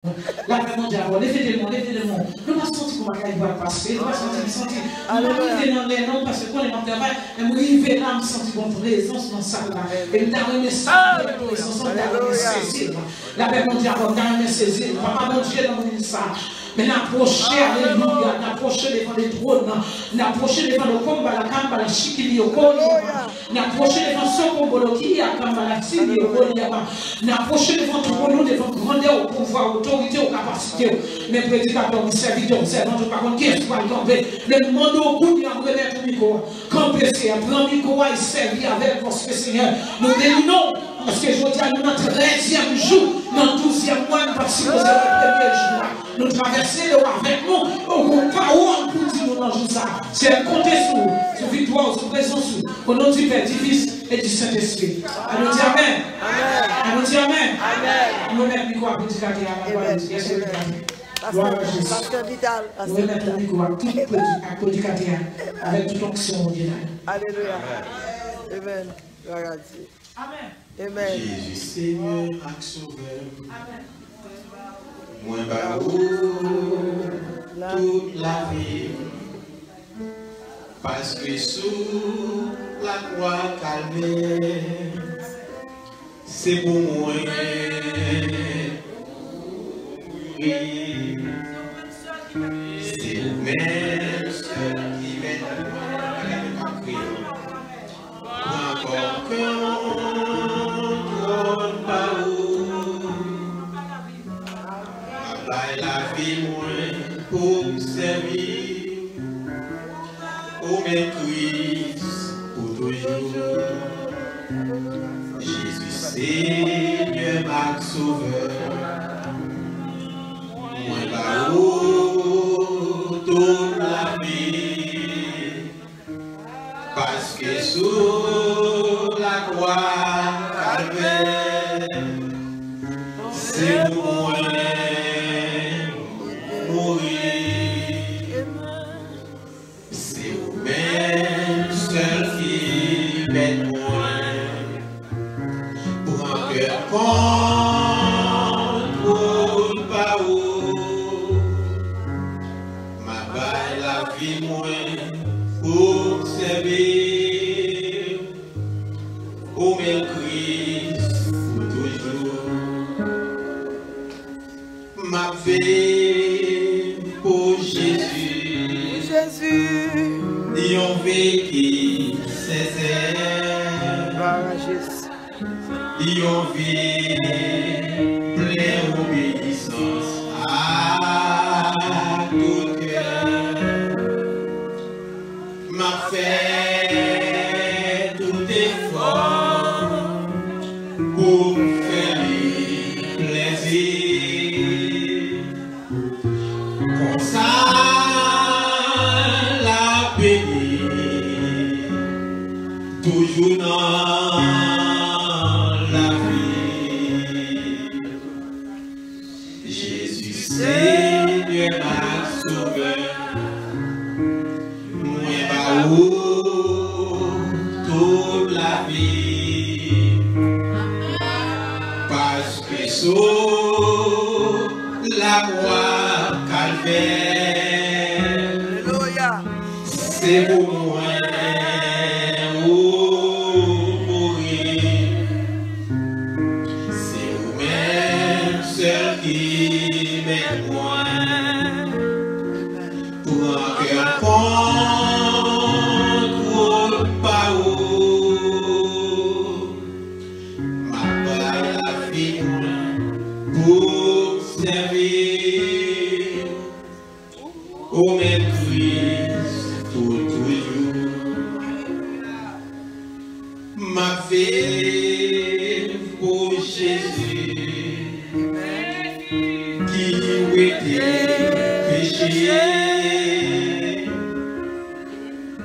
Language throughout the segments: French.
La paix mondiale, levez-le-moi. Nous ne pas sentir comment il va passer, nous ne pas sentir. Nous ne pas arriver dans les noms parce que quand les gens travaillent, nous arrivons là, nous sentons votre présence dans ça. Et nous avons aimé ça, la paix mondiale, nous avons aimé saisir. Papa, mon Dieu, dans le ça. Mais n'approcher, alléluia, n'approcher devant les trônes, n'approcher devant le combat, la camba, la chikili, n'approcher devant ce combat, qui a camba, la sili, n'approcher devant tout le monde, devant grandeur, au pouvoir, autorité, aux capacités. Mes prédicateurs, mes serviteurs, servants, par contre, qui est-ce qu'on va tomber? Le monde au bout, il a remettre le micro. Quand PC, prend le micro, il servit avec votre Seigneur. Nous délinons, parce que je dis à nous, notre 13e jour, dans le 12e mois, nous participons au premier jour. Nous traversons le roi avec nous, au parole pour dire nous dans ça. C'est compter sur victoire, sur présence, au nom du Père, du Fils et du Saint-Esprit. À nous dire Amen. À nous dire Amen. Amen. Nous mettons le micro à prédicateur à la gloire de Jésus. Nous mettons le micro à prédicateur avec toute onction mondiale. Alléluia. Amen. Amen. Amen. Jésus Seigneur, ak sauveur. Amen. Moi barou toute la vie, parce que sous la croix calmée, c'est pour moi. Oui, c'est vous-même seul qui m'aide à crier. Encore la vie moins pour me servir, au Christ pour toujours. Jésus Seigneur, ma sauveur, moi barreau toute la vie, parce que sous la croix calvaire, c'est moi. Pour Jésus, ayant vécu ses ailes, ayant vécu pleine obéissance à tout cœur, m'a fait tout effort pour faire plaisir. Toujours dans la vie, Jésus Seigneur m'a sauvé, moi barreau toute la vie, parce que sous la croix calvaire, c'est pour moi.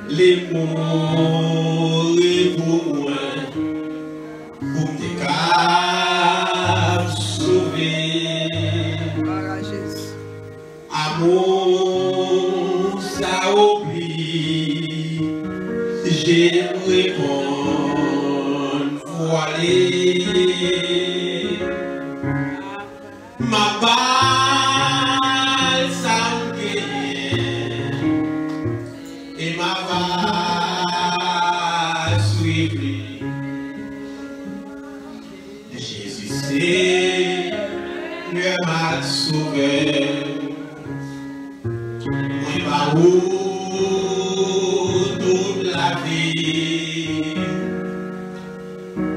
Les mots pour moi, pour te sauver. Amour, ça oublie, j'ai répondu, voilé. Ma part m'a sauvé. Moi, ma route toute la vie.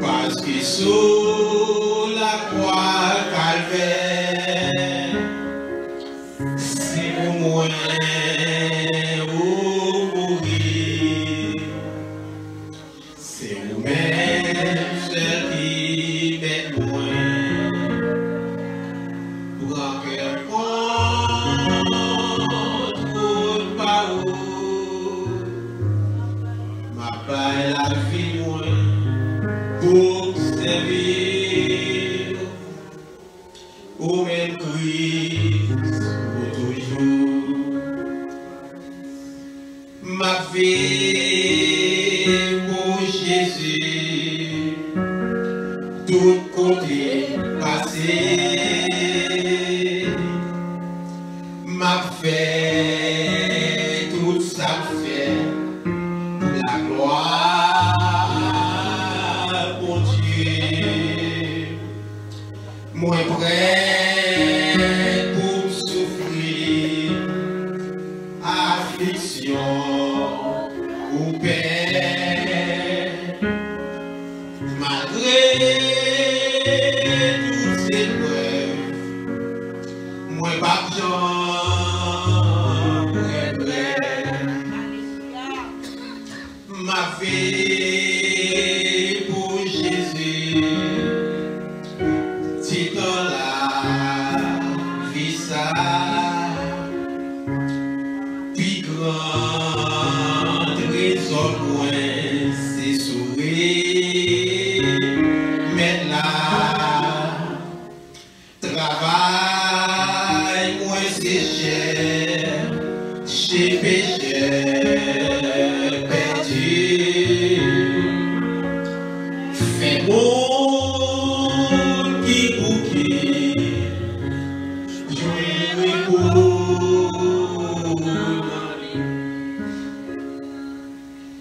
Parce que sous la croix calvaire, c'est pour moi où mourir. C'est vous-même seul qui m'aide loin. Pour un cœur contre parole, ma paille la vie loin. Pour servir au même Christ pour toujours. Ma vie pour Jésus, tout côté passé. Ma fait, tout ça fait pour la gloire. Moi prêt pour souffrir affliction ou peine, malgré toutes ces preuves, moi pas besoin ma vie pour Jésus. Si dans la vie ça, puis grande raison moins c'est sourire, mais là, travail moins c'est cher, chez pécheur perdu, fait bon.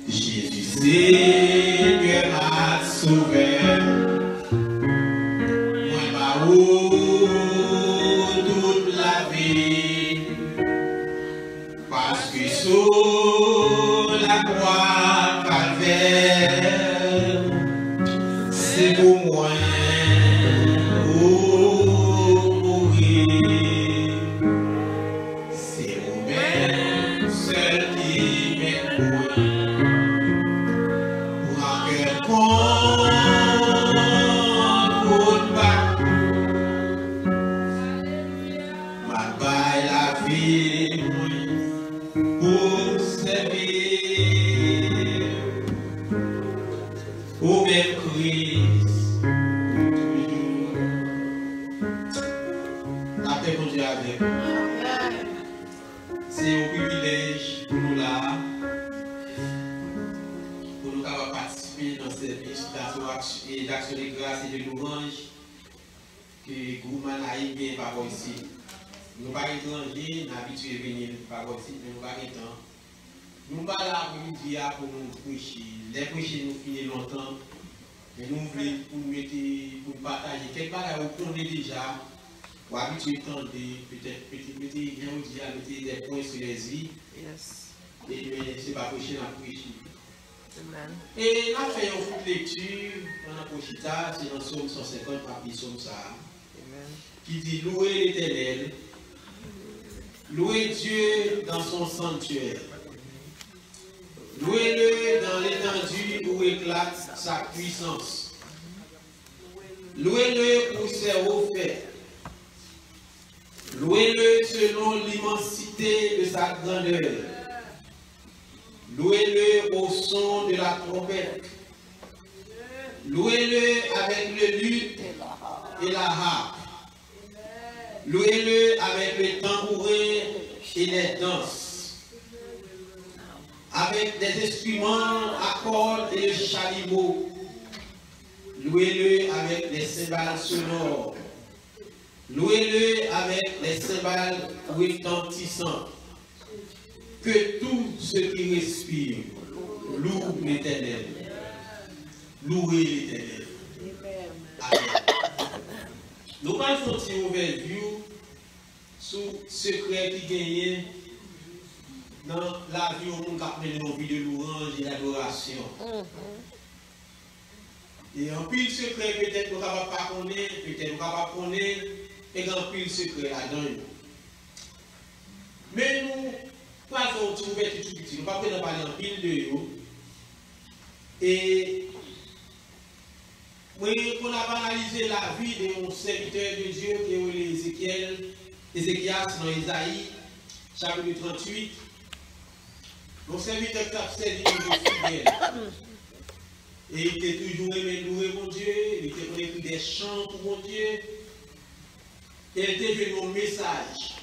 Jésus Seigneur m'a sauvé. Moi ma route toute la vie. Parce que sous la croix calvaire, c'est pour moi. Pour servir au même Christ toujours. La paix pour Dieu avec nous. C'est un privilège pour nous là, pour nous capables participer dans ce service d'action de grâce et de louange que Gouman a aimé par ici. Nous ne sommes pas étrangers, nous sommes habitués à venir par ici, mais nous ne sommes pas étrangers. Nous ne sommes pas là pour nous dire pour nous prêcher. Les prêcher nous finissent longtemps, mais nous voulons pour nous mettre, pour nous partager. Quelque part là où on est déjà, ou habitué à tendre, peut-être mettre des points sur les vies. Yes. Et ce n'est pas prêcher, nous prêcher. Et nous avons fait une petite lecture dans la Pochita, c'est dans le psaume 150, parmi psaume ça, qui dit louer l'Éternel. Louez Dieu dans son sanctuaire. Louez-le dans l'étendue où éclate sa puissance. Louez-le pour ses hauts faits. Louez-le selon l'immensité de sa grandeur. Louez-le au son de la trompette. Louez-le avec le luth et la harpe. Louez-le avec le tambourin et les danses. Avec des instruments à cordes et le chalumeau. Louez-le avec les cymbales sonores. Louez-le avec les cymbales retentissantes. Que tout ce qui respire loue l'Éternel. Louez l'Éternel. Amen. Nous allons faire un petit overview sur le secret qui gagne dans la vie au monde qui a mené nos vies de louange et d'adoration. Et en pile secret, peut-être nous ne pouvons pas connaître, peut-être nous ne pouvons pas connaître, et en pile secret là-dedans. Mais nous, pas faire un petit ouverture tout petit, nous ne pouvons pas parler en pile de eux. Et on a analysé la vie de mon serviteur de Dieu qui est Ézéchias dans Isaïe, chapitre 38. Mon serviteur qui a servi de fidèle. Et il était toujours aimé louer mon Dieu, il était écrit des chants pour mon Dieu. Et il était venu un message.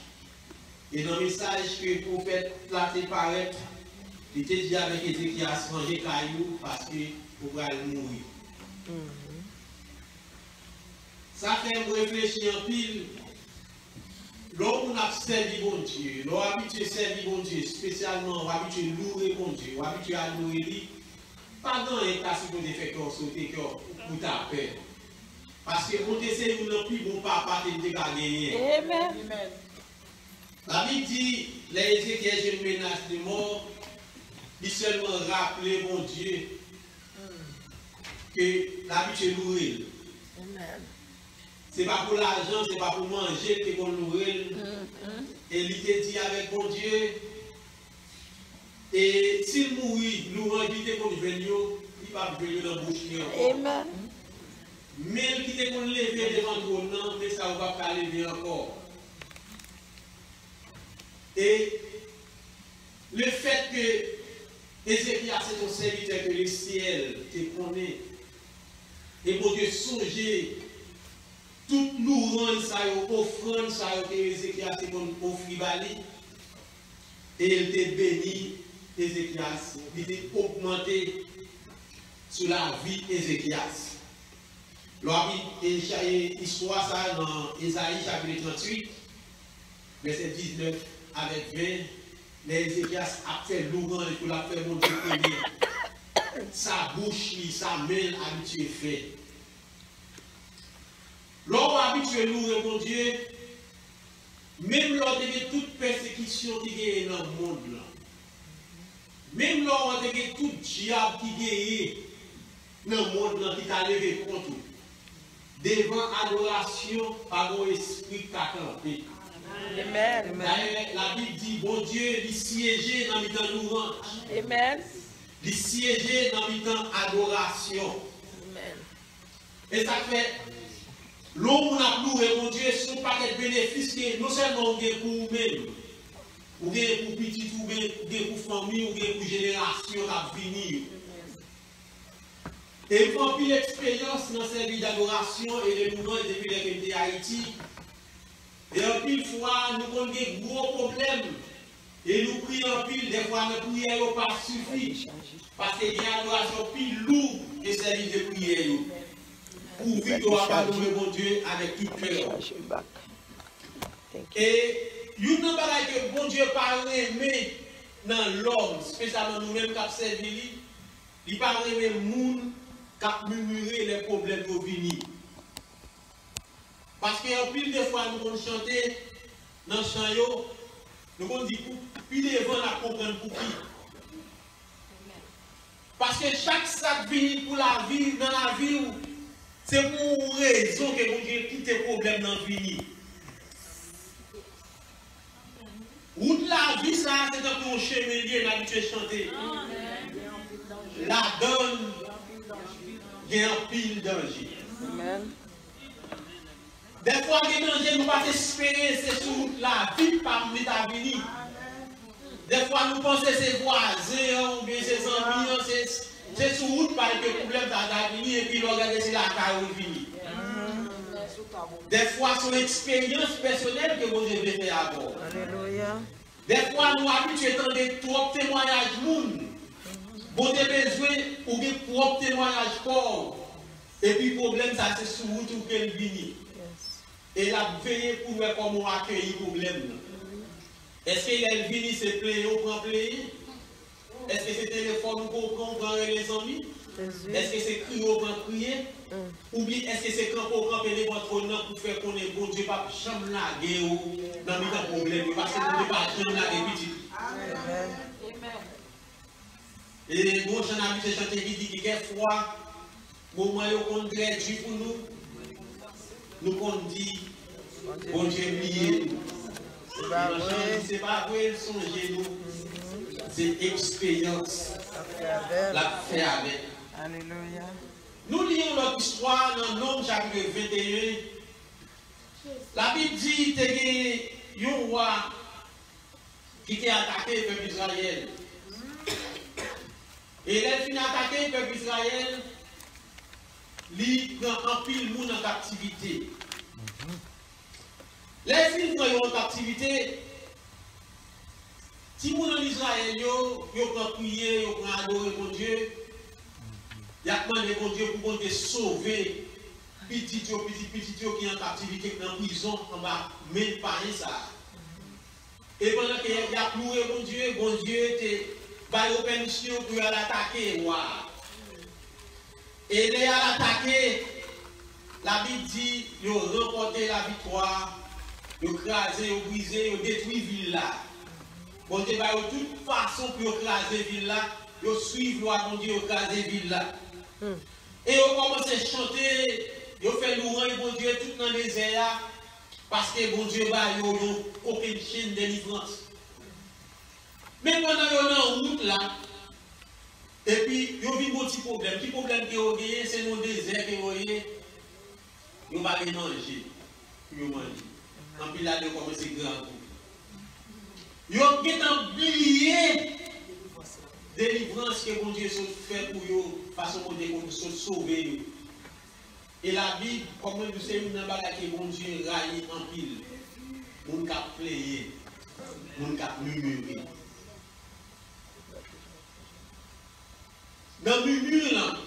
Et dans le message que le prophète l'a fait paraître, il était dit avec Ézéchias, manger caillou parce que pour mourir. Ça fait me réfléchir en pile. Lorsqu'on a servi bon Dieu, l'on a habitué à servir bon Dieu, spécialement on a habitué à louer bon Dieu, on a habitué à louer lui. Pas dans les cas où on fait qu'on saute pour ta paix. Parce que on essaie de nous plus bon papa qui te gagner. Amen. La Bible dit, les Ézéchiel, j'ai une menace de mort, il seulement rappeler mon Dieu que l'habitude de louer. Amen. Ce n'est pas pour l'argent, ce n'est pas pour manger que qu'on louer. Et il te dit avec mon Dieu. Et s'il mourit, louange, il te qu'on venir, il va venir dans la bouche. Amen. Mais il te qu'on lever devant toi, mais ça ne va pas lever encore. Et le fait que Ézéchias c'est ton serviteur que le ciel te connaît, et pour Dieu songer toute louange, offrande, que Ézéchias te offrit bali, et il te béni, Ézéchias, il te augmenté sur la vie Ézéchias. L'histoire ça dans Isaïe chapitre 38, verset 19 avec 20, les Ézéchias a fait louange pour la faire mon Dieu premier. Sa bouche, sa main habituée fait. L'homme habitué louer mon Dieu, même lors de toute persécution qui est dans le monde, même lors de tout diable qui est dans le monde qui t'a levé contre tout, devant adoration par mon esprit qui a campé. Amen. La Bible dit, bon Dieu, il siégeait dans le temps louange. Amen. Il siégeait dans le temps adoration. Amen. Et ça fait, l'homme a loué, mon Dieu, son paquet de bénéfices que non seulement on gagne pour vous-même, ou gagne pour petit, ou gagne pour famille, ou gagne pour génération à venir. Et pour plus l'expérience dans cette vie d'adoration et de louange depuis les Haïti. Et en pile fois, nous avons des gros problèmes. Et nous prions en pile, des fois, nos prières n'ont pas suffi. Parce qu'il y a une adoration pile lourde et service de prière. Pour vivre, on va pas louer mon Dieu avec tout cœur. Et une chose que bon Dieu parle aimé dans l'homme, spécialement nous-mêmes qui avons servi, il parle aimé les gens qui ont murmuré les problèmes de venir. Parce qu'en pile de fois, nous allons chanter dans le chant, nous allons dire, puis devant la comprendre pour qui. Parce que chaque sac vient pour la vie, dans la vie, c'est pour raison que vous avez quitté les problèmes dans la vie. Ou de la vie, ça, c'est un peu un chemelier, l'habitué de chanter. La donne, il y a un pile danger. Amen. Des fois, les dangers, nous ne pouvons pas espérer, c'est sur la vie parmi ta vie. Des fois, nous pensons que c'est voisins, ou bien c'est amis, c'est sur route par le problème dans ta vie, et puis nous regardons si la carrière vini. Des fois, c'est une expérience personnelle que vous devez faire à bord. Alléluia. Des fois, nous habitués à entendre trop témoignages monde. Vous avez besoin ou bien propre témoignage fort. Et puis, le problème, ça, c'est sur route ou qu'elle vini. Et la veille pour voir comment on accueille le problème. Est-ce qu'il est venu se plaire ou prend plaisir? Est-ce que c'est téléphone ou qu'on prend les amis? Est-ce que c'est crier au grand prier? Ou bien est-ce que c'est camper devant votre nom pour faire qu'on est bon Dieu, pas jamais laguer ou dans le problème, parce que vous ne pas jamais laguer petit. Et bon, j'en ai habitué chanter qui dit qu'il y a froid, moment où on grève pour nous, nous on dit, bon Dieu, priez nous. C'est pas vrai, songez nous. C'est expérience. La fait avec. Alléluia. Nous lisons notre histoire dans Nombre chapitre 21. La Bible dit qu'il y a un roi qui a attaqué le peuple d'Israël. Et il a fini attaquer le peuple d'Israël. Il prend un pile monde en captivité. Les filles prennent en captivité. Si vous en Israël, vous prend prier, vous prend adorer mon Dieu. Il y a demandé mon Dieu pour te sauver. Petit qui est en captivité, dans la prison, on va même pas ça. Et pendant qu'il y a pleuré mon Dieu va y permission pour l'attaquer. Et il a attaqué. La Bible dit, il a remporté la victoire. Il a écrasé, il a brisé, il a détruit la ville là. Bon Dieu va de toute façon pour écraser la ville là. Il a suivi loi, bon Dieu, il a écrasé la ville là. Et il a commencé à chanter. Il a fait louange, bon Dieu, tout dans les airs. Parce que bon Dieu va y avoir aucune chaîne de délivrance. Mais pendant qu'il est en route là, et puis il y a un petit problème. Le petit problème qu'il y a, c'est le désert qu'il y a. Il va aller manger. Il va manger. En plus là, il a commencé à grand coup. Il a oublié la délivrance que bon Dieu fait pour eux, façon pour se sauver. Et la Bible, comme nous savons, que bon Dieu raille en pile. Mon cap player, mon cap murmurer. Dans le murmure,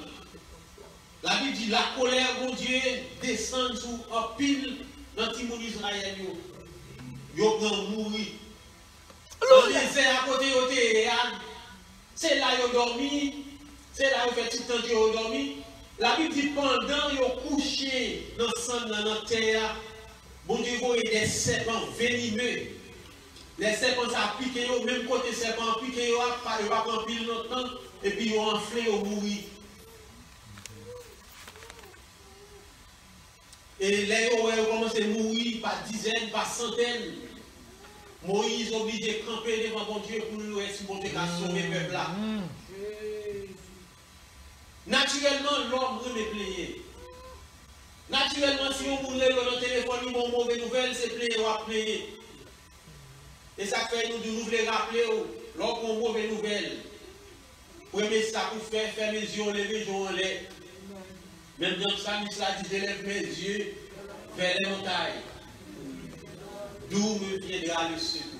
la Bible dit la colère, mon Dieu, descend sous un pile dans le monde d'Israël. Ils vont mourir. Dans les désert à côté de c'est là qu'ils ont dormi, c'est là qu'ils ont fait tout le temps qu'ils ont dormi. La Bible dit pendant qu'ils ont couché dans le sang, dans la terre, bon Dieu voyait des serpents venimeux. Les serpents ça piqué, même côté serpent piqué, ils ne pas prendre pile longtemps, et puis ils ont enflé, ils ont mouru. Et là, ils ont commencé à mourir par dizaines, par centaines. Moïse obligé de camper devant mon Dieu pour nous si bon Dieu a sauvé le peuple là. Naturellement, l'homme veut me player. Naturellement, si on voulait dans le téléphone, il y a une mauvaise nouvelle, c'est player ou à player. Et ça fait nous voulons rappeler, l'homme a une mauvaise nouvelle. Premier ça pour faire mes yeux, lever les yeux en l'air. Même dans le psalme, cela dit, je lève mes yeux vers les montagnes. D'où me viendra le secours.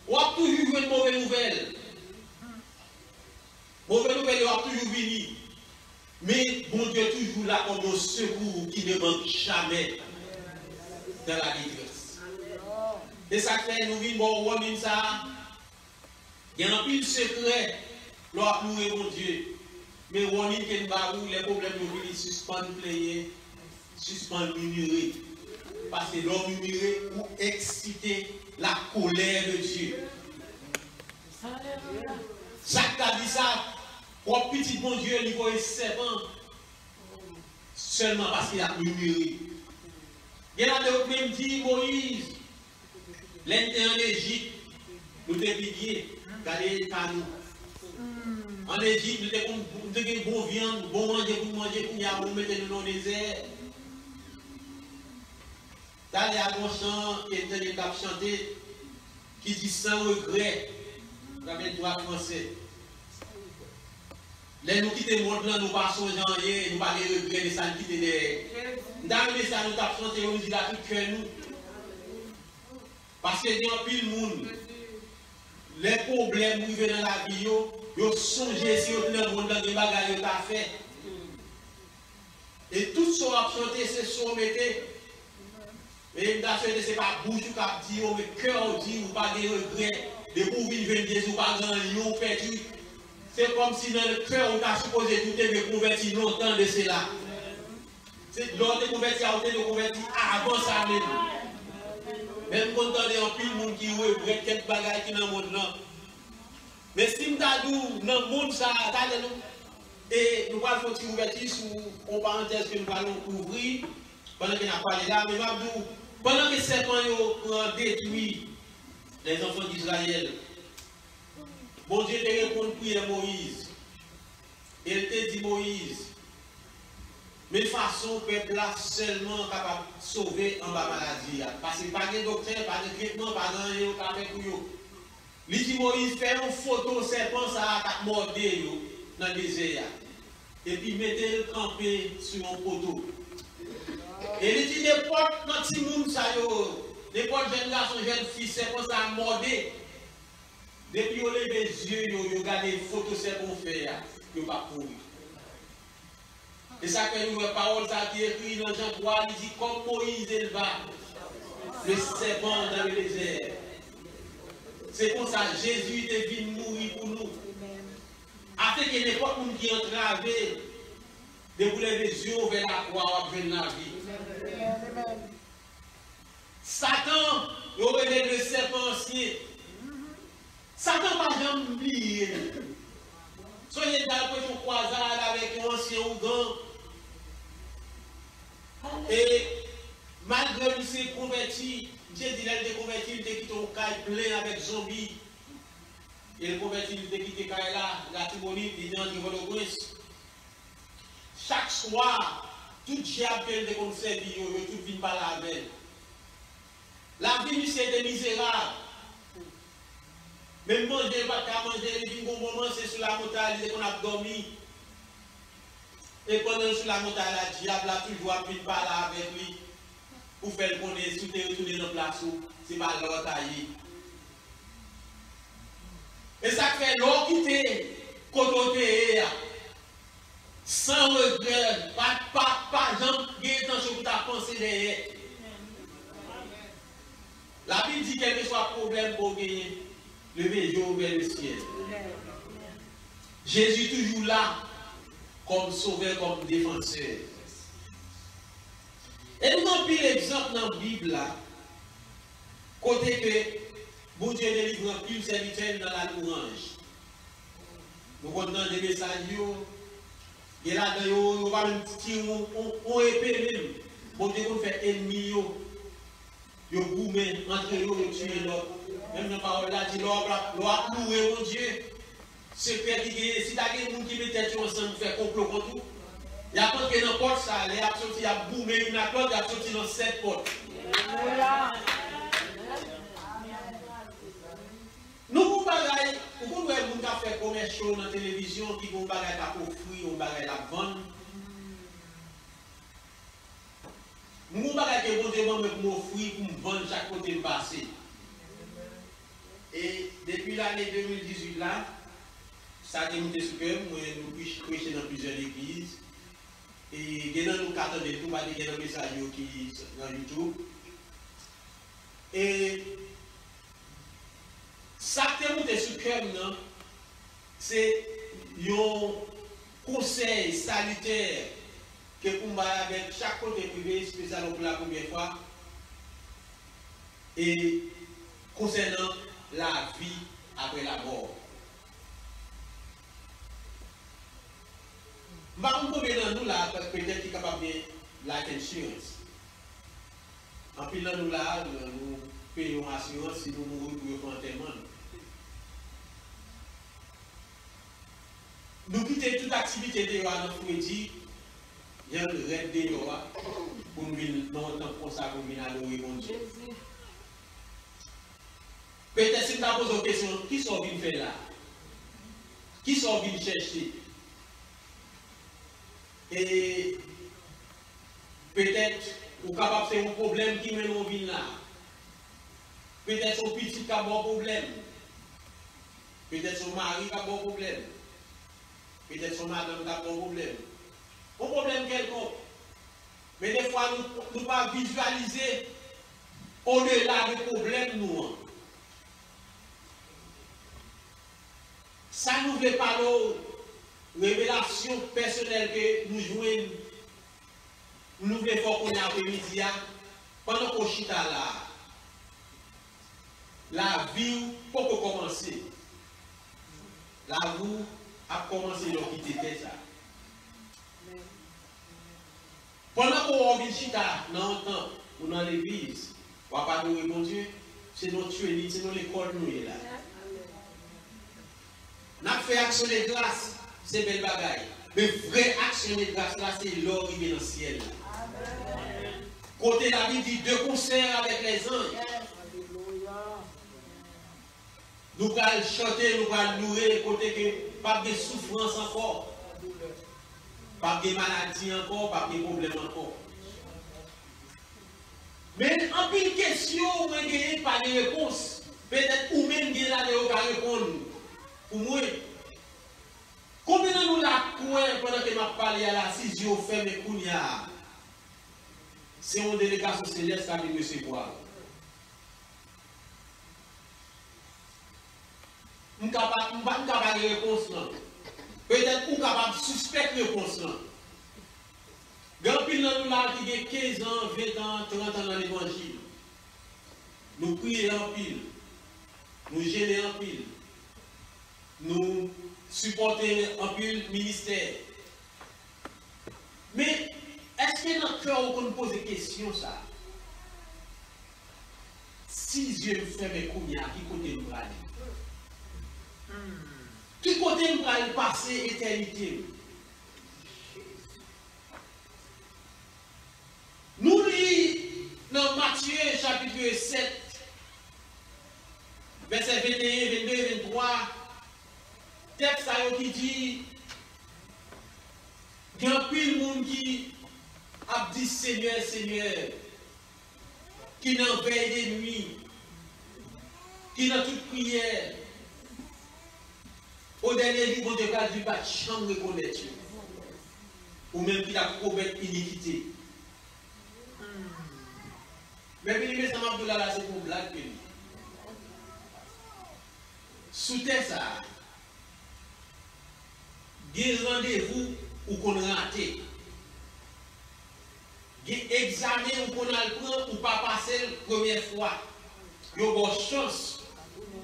On a toujours une mauvaise nouvelle. Mauvaise nouvelle, on a toujours venir. Mais bon Dieu est toujours là comme un secours qui ne manque jamais dans la détresse. Et ça fait nous vivons bon roi ça. Il y a un pile secret. L'on a loué mon Dieu. Mais on dit que les problèmes nous viennent suspendre player, suspendre murmurer. Parce que l'homme murmurer pour exciter la colère de Dieu. Jacques a dit ça. Pour petit bon Dieu, il voit un serpent seulement parce qu'il a murmuré. Il y a d'autres même dit Moïse, l'Inde en Égypte, nous t'es piliers, regardez par nous. En Égypte, nous t'es bon viande, bon manger pour manger, pour y avoir mettre nous dans le désert. Là, il y a un chant qui est chanté qui dit sans regret, avec droit français. Les nous quitter le monde là, nous passons janvier, nous pas les regrets, ça nous quitter derrière. Dans le message, nous avons chanté, nous dit là tout cœur nous. Parce que il y a pile monde. Les problèmes qui viennent dans la vie, ils songent si vous dans le monde, dans les bagages qu'ils ont fait. Et tout ce qu'on a chanté, c'est ce qu'on mettait. Et ce n'est pas bouche qui a dit, mais cœur dit, ou pas de regrets. De pour vivre Jésus, pas grand lion perdu. C'est comme si dans le cœur, on t'a supposé tout être converti longtemps de cela. L'autre converti a été converti avant ça même. Même quand on est en pile, le monde qui regrette quelques bagages qui dans le monde là. Mais si nous avons dans le monde, ça, et nous allons faire une ouverture sur une parenthèse que nous allons ouvrir pendant qu'on a parlé là. Mais pendant que ces gens ont détruit les enfants d'Israël, bon Dieu te répond prier Moïse. Il te dit Moïse, mais de façon peuple là seulement capable de sauver en bas maladie. Parce que pas de docteur, pas de traitement, pas de rien avec vous. Il dit Moïse, fait une photo serpent ça a mordé dans le désert. Et puis mettez-le campé sur un poteau. Et il dit n'importe notre petit monde, n'importe jeune garçon, jeune fille, serpent ça a mordé. Depuis qu'on lève les yeux, on regarde les photos serpent faire, il ne pas courir. Et ça que nous, la parole ça qui est écrit dans Jean 3, il dit comme Moïse éleva le serpent dans le désert. C'est pour ça que Jésus est venu mourir pour nous. Afin que n'importe qui est entravé, de vous lever les yeux vers la croix, vers la vie. Satan, il aurait le serpent ancien. Satan va jamais oublier. Soyez dans la croisade avec un ancien Ougan. Et malgré lui s'est converti, Dieu dit qu'il est converti, il était quitté au caille plein avec zombies. Il est converti, il était quitté caille là, la Tibonite, il est entré dans le prince. Chaque soir, tout diable qui est conservé, tout vient par la veille. La vie, c'est des misérables. Même manger, pas qu'à manger, il vient un moment, c'est sur la montagne, qu'on a dormi. Et pendant sur la montagne, la diable a toujours appris de parler avec lui. Pour faire connaître, si tu es retourné dans la place où c'est pas l'autre taillé. Et ça fait l'eau quitter, côté, sans regret, pas jamais intention pour ta pensée derrière. La Bible dit quel que soit le problème pour gagner, levez les yeux vers le ciel. Jésus toujours là, comme sauveur, comme défenseur. Et nous avons pris l'exemple dans la Bible là, côté que bon Dieu délivre un pile serviteur dans la louange. Nous avons des messages, et là, nous avons un épée même. Bon Dieu, nous fait ennemi, nous boumé entre eux, nous tuer l'autre. Même dans la parole là, dit, l'on a loué mon Dieu. C'est fait que si tu as des gens qui mettent ensemble pour faire complot contre tout, il y a pas que dans porte ça, les a sorti à boumé une porte, il a sorti dans 7 portes. Nous pouvons bagaille, vous pouvez faire commerce dans la télévision qui vont bagaille à offrir, on bagaille à vendre. Nous pouvons bagaille que bon Dieu pour m'offrir pour me vendre chaque côté passé. Et depuis l'année 2018 là, ça a démonté sur cœur, nous prêchons dans plusieurs églises. Et il y a nos cartes de tout, il y a des messages qui sont dans YouTube. Et ça qui est monté sur cœur, c'est un conseil salutaire que pour avec chaque côté privé, spécialement pour la première fois. Et concernant la vie après la mort. Je ne sais pas combien de nous là, peut-être qui est capable de life insurance. En plus, nous là, nous payons assurance si nous mourons pour le enterrement. Nous quittons toute activité de dans le Freddy, il y a un rêve de Yoa pour nous venir dans le temps comme ça pour venir à louer mon Dieu. Peut-être si tu as posé une question, qui sont venus faire là? Qui sont venus chercher? Et peut-être ou capable de faire un problème qui mène au vin là. Peut-être son petit qui a un problème. Peut-être son mari qui a un problème. Peut-être son madame qui a un problème. Un problème quelconque. Mais des fois, nous ne pouvons pas visualiser au-delà du problème nous. ça nous veut pas l'eau, révélation personnelle que nous jouons, nous voulons faire qu'on ait après-midi, pendant qu'on chita là, la vie pour commencer. La vie a commencé à quitter ça. Pendant qu'on vit chita dans le temps ou dans l'église, on va pas nous répondre, c'est notre tuerie, c'est notre école nous là. N'a fait action de grâce, c'est belle bagaille. Mais vraie action de grâce là, c'est l'or qui vient dans le ciel. Côté la Bible dit 2 concerts avec les anges. Nous allons chanter, nous allons louer, côté que pas de souffrance encore, pas de maladie encore, pas de problème encore. Mais en plus de questions, vous n'avez pas de réponse. Peut-être ou même vous avez pas répondre. Pour moi, combien de nous la coin pendant que je parle à la 6 jours fermé Kounia? C'est une délégation céleste qui a venu recevoir. Je ne suis pas capable de réponse. Peut-être qu'on est capable de suspecter réponse. Grand pile dans nous là qui a 15 ans, 20 ans, 30 ans dans l'évangile. Nous prions en pile. Nous gênons en pile. Nous supportons en pile ministère. Mais est-ce que dans notre cœur, on nous pose des questions ça? Si Dieu me fait mes combien, qui côté nous aller? Qui côté nous aller passer éternité? Nous lisons dans Matthieu chapitre 7, verset 21, 22, 23, texte qui dit, il y a un peu de monde qui a dit Seigneur, Seigneur, qui n'en veille de nuit, qui n'a toute prière, au dernier livre de Dieu, pas de chambre reconnaître, ou même qui a commettre iniquité. Mais bien, ça m'a dit là, c'est pour blague. Sous terre, ça, il y a rendez-vous ou qu'on a raté. Il y a examen ou qu'on a le prendre ou pas passer la première fois. Il y a une chance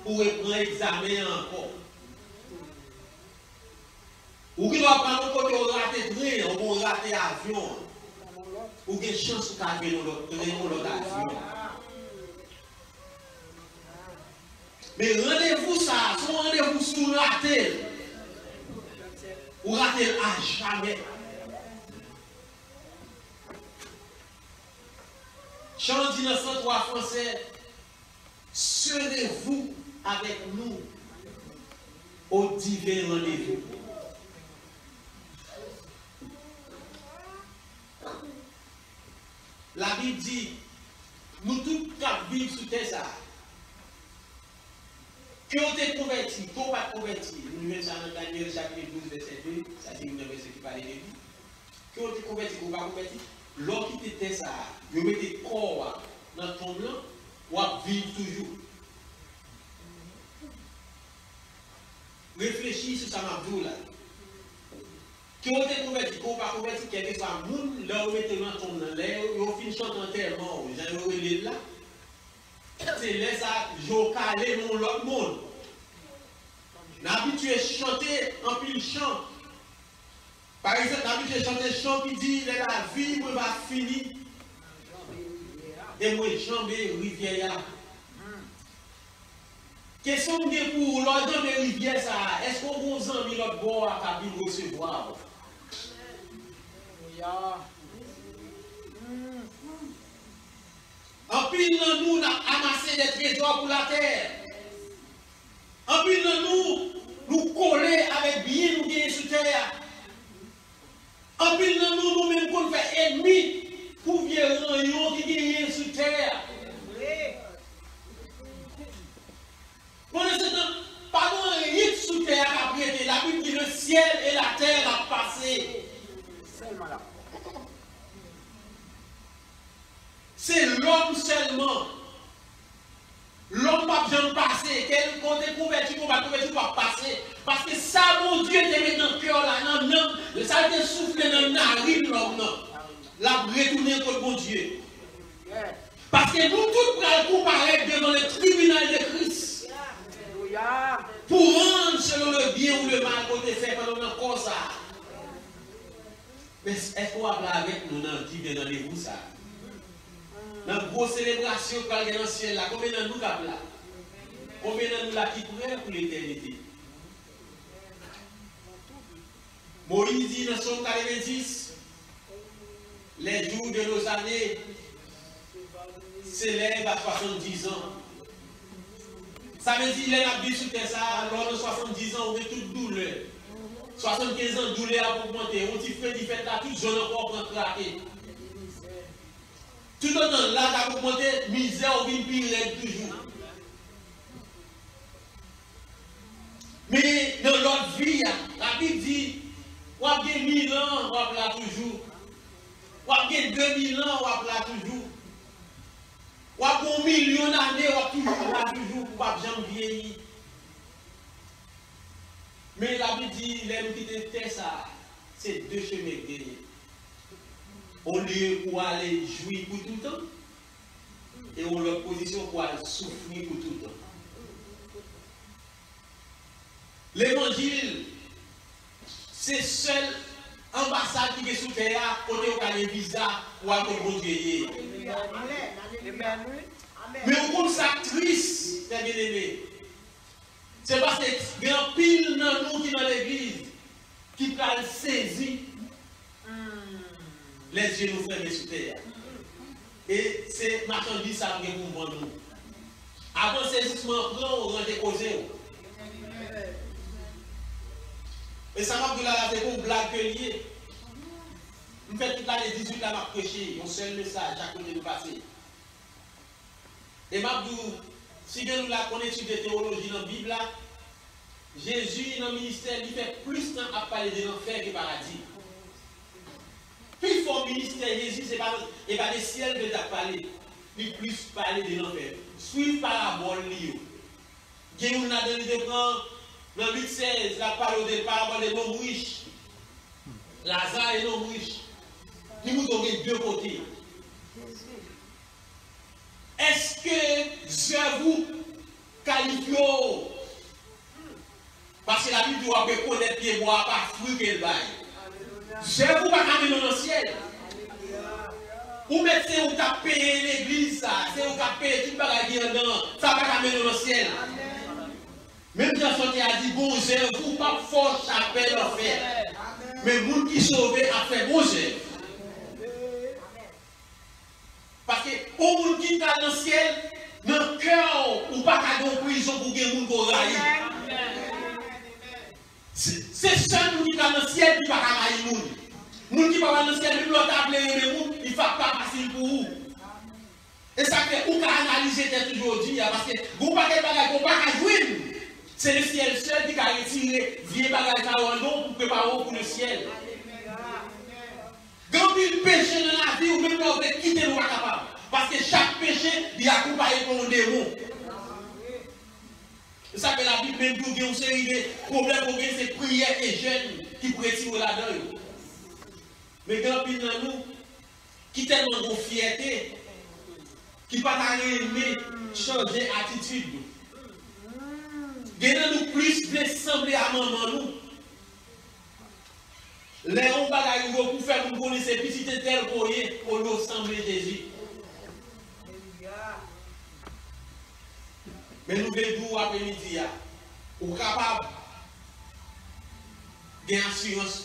pour prendre l'examen encore. Ou qui doit prendre un côté, on raté train, on raté avion. Ou qu'il y a une chance pour qu'il y ait un avion. Mais rendez-vous ça, son rendez-vous sous raté. Ou raté à jamais. Chant dit dans 103 français, serez-vous avec nous au divin rendez-vous. La Bible dit, nous tous qui vivons sous terre ça, qui ont été convertis, qui n'ont pas convertis, nous mettons ça dans Daniel chapitre 12, verset 2, ça c'est une verset qui parle de lui, qui ont été convertis, qui n'ont pas convertis, l'homme qui était ça, ils mettaient corps dans le tombe là, ou vivre toujours. Réfléchis sur ça, Mabdou là. Qui ont été convertis, qui n'ont pas convertis, quelque soit monde, là où mettez dans tombe là, ils ont fini chantant tellement, ils ont eu là. C'est là ça, j'ai calé dans l'autre monde. L'habitué chanter en pile chant. Par exemple, l'habitué chanter chant qui dit la vie va finir. Et moi, jambe rivière. Question pour l'autre de rivière, ça, est-ce qu'on vous a mis l'autre bord à cabine recevoir? En pile dans nous, on a amassé des trésors pour la terre. En pile dans nous, nous coller avec bien nous gagner sur terre. En pile dans nous, nous-mêmes qu'on fait ennemi pour vieux rayon qui gagne sur terre. Pendant ce temps, pendant un rite sous terre à prêter, la Bible dit le ciel et la terre a passé. C'est l'homme seulement. L'homme n'a pas besoin de passer. Quel côté converti, qu'on va convertir, va passer. Parce que ça, mon Dieu, te met dans le cœur là, non, ça te souffle dans le narine, l'homme, la retourner contre mon Dieu. Parce que nous tous pourrons comparaître devant le tribunal de Christ. Pour rendre selon le bien ou le mal qu'on a fait pendant notre corps ça. Mais est-ce qu'on va parler avec nous dans qui vient dans les vous ça? Dans la grosse célébration qu'on a dans le ciel là, combien de nous là? Combien de nous là qui pourraient pour l'éternité? Moïse dit dans son 90, les jours de nos années s'élèvent à 70 ans. Ça veut dire, les habits sous terre, ça, lors de 70 ans, on met toute douleur. 75 ans, douleur a augmenté. On dit, fait là, toute zone encore pour craquer. Tout le temps, là, ça a augmenté, misère, on vient pire toujours. Mais dans l'autre vie, la Bible dit, on a 1000 ans, on va là toujours. On a 2000 ans, on va là toujours. On a 1 million d'années, on va toujours là toujours pour pas jamais vieillir. Mais la Bible dit, les gens qui étaient ça, c'est deux chemins gagnés. Au lieu pour aller jouir pour tout le temps, et on leur position pour aller souffrir pour tout le temps. L'évangile, c'est seul ambassade qui est sous terre, côté où il y a un visa pour aller au bon Dieu. Mais on compte ça triste, c'est bien aimé. C'est parce qu'il y a un pile dans nous qui dans l'église qui peut saisir les yeux nous fermés sous terre. Et c'est marchandise ça qui est pour vendre nous. Avant saisissement, on rend déposé. Et ça m'a dit là, c'est pour blague que lié. Je fais toute l'année 18 là, m'a prêché, un seul message, chaque côté de passer. Et m'a dit, si nous la connaissons de théologie dans la Bible, là, Jésus, dans le ministère, il fait plus de temps à parler de l'enfer que du paradis. Plus fort ministère, Jésus, ce n'est pas le ciel que tu as parlé, il plus parler de l'enfer. Suivre parabole, il y a une analyse dans 8-16, la parole de parabole de l'homme riche. Lazare et l'homme riche. Nous nous avons deux côtés. Est-ce que je vous qualifie? Parce que la Bible doit reconnaître pied bois par fruit qu'elle baille. Je vous pas amener dans le ciel. Ou mettez c'est où tu as payé l'église, c'est où tu as payé tout le bagage dedans, ça va pas amener dans le ciel. Même Jean qui a dit bon, je vous pas fort chapelle en fait. Mais vous qui sauvez a fait bon Dieu. Parce que au monde qui est dans le ciel, dans le cœur, ou pas qu'à dans prison pour que les gens raillent. C'est seul qui est dans le ciel qui ne va pas railler les gens. Les gens qui ne va pas dans le ciel, même l'autre appelé les gens, il ne va pas passer pour vous. Et ça fait ou qu'à analyser toujours dit, parce que vous ne pouvez pas jouer. C'est le ciel seul qui a retiré vieux bagages à Rwandon pour préparer pour le ciel. Quand il péché dans la vie, ou même quand vous êtes quitté, vous n'êtes pas capable. Parce que chaque péché, il est accompagné par un démon. C'est ça que la Bible même dit, il y a une série de problèmes, c'est prière et jeûne qui pourraient tirer là-dedans. Mais quand il y a nous, qui tellement de fierté, qui ne pas aimer changer d'attitude. Nous plus ressembler à maman nous. Les gens pour faire nous connaître ces petits tel pour nous ressembler à Jésus. Mais nous devons après-midi, ou capable d'avoir assurance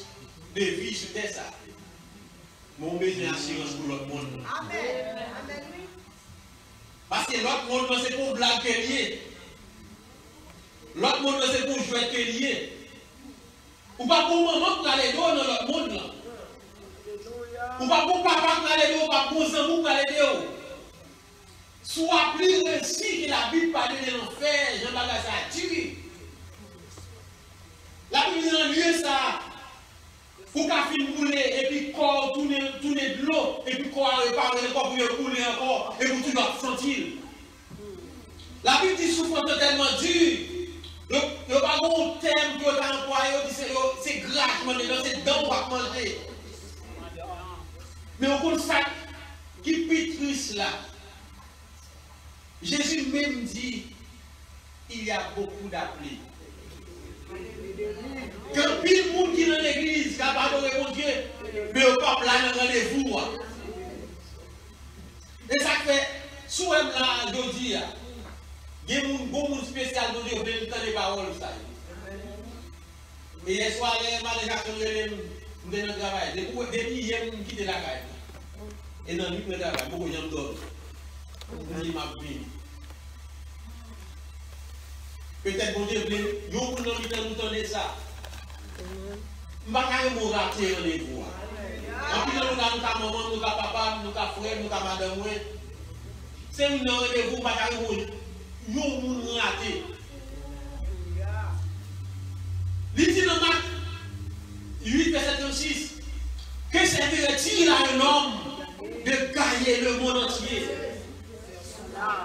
de vie sur terre ça. Mon besoin d'assurance pour l'autre monde. Amen. Parce que l'autre monde c'est pour blague lié. L'autre monde c'est pour jouer que lié. Ou pas pour maman pour aller dans l'autre monde là. Ou pas pour papa pour aller dans, pas pour amour pour aller dans. Soit plus réussi que la Bible parle de l'enfer, Jean-Baptiste a tué. La Bible dit dans lieu ça. Pour qu'à fin couler et puis corps tourner de l'eau et puis corps réparer le corps pour couler encore et pour tu vas sentir. La Bible dit souffrance tellement dure. Le pas bon terme que vous avez employé, c'est gratuit, c'est dans qu'on va manger. Mais au constat qui pétrisse là, Jésus même dit, il y a beaucoup d'appelés. Quand pile monde qui est dans l'église, qui a pardonné mon Dieu, mais au pas là dans rendez-vous. Et ça fait, sous là, je dis, il y a un bon monde spécial pour dire, vous avez les paroles. Et hier soir, les malades qui sont dans le travail, depuis hier, ils ont quitté la caille. Et dans le travail, beaucoup de gens dorment. Vous dites, ma vie. Peut-être que Dieu voulait, nous entendre ça. Je ne vais pas rater rendez-vous. En plus, nous avons maman, nous avons papa, nous avons frère, nous avons madame. C'est un rendez-vous, nous avons raté. Il dit dans Marc 8, verset 36, que servirait-il à un homme de gagner le monde entier?